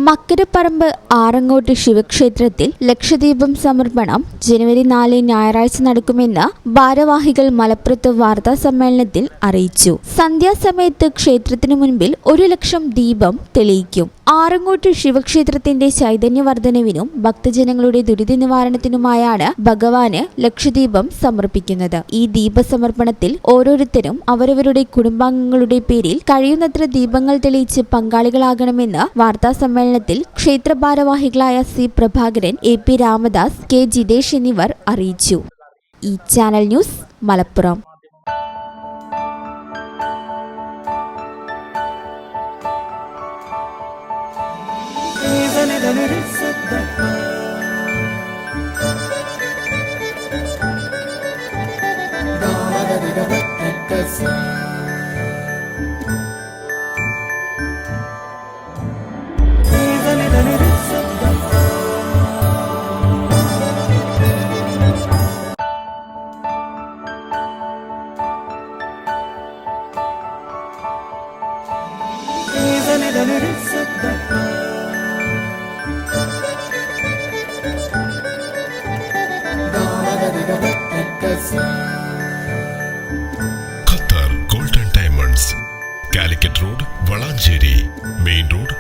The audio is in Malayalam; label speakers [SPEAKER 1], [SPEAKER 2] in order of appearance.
[SPEAKER 1] മക്കരപ്പറമ്പ് ആറങ്ങോട്ട് ശിവക്ഷേത്രത്തിൽ ലക്ഷദീപം സമർപ്പണം ജനുവരി 4 ഞായറാഴ്ച നടക്കുമെന്ന് ഭാരവാഹികൾ മലപ്പുറത്ത് വാർത്താ സമ്മേളനത്തിൽ അറിയിച്ചു. സന്ധ്യാസമയത്ത് ക്ഷേത്രത്തിനു മുൻപിൽ 1,00,000 ദീപം തെളിയിക്കും. ആറങ്ങോട്ട് ശിവക്ഷേത്രത്തിന്റെ ചൈതന്യവർദ്ധനവിനും ഭക്തജനങ്ങളുടെ ദുരിത നിവാരണത്തിനുമായാണ് ഭഗവാന് ലക്ഷദീപം സമർപ്പിക്കുന്നത്. ഈ ദീപസമർപ്പണത്തിൽ ഓരോരുത്തരും അവരവരുടെ കുടുംബാംഗങ്ങളുടെ പേരിൽ കഴിയുന്നത്ര ദീപങ്ങൾ തെളിയിച്ച് പങ്കാളികളാകണമെന്ന് വാർത്താ സമ്മേളനത്തിൽ ക്ഷേത്ര ഭാരവാഹികളായ C Prabhakaran, A P Ramadas, K Jitesh എന്നിവർ അറിയിച്ചു. ഈ channel news Malappuram.
[SPEAKER 2] Qatar golden diamonds, Calicut road, Valanchery main road,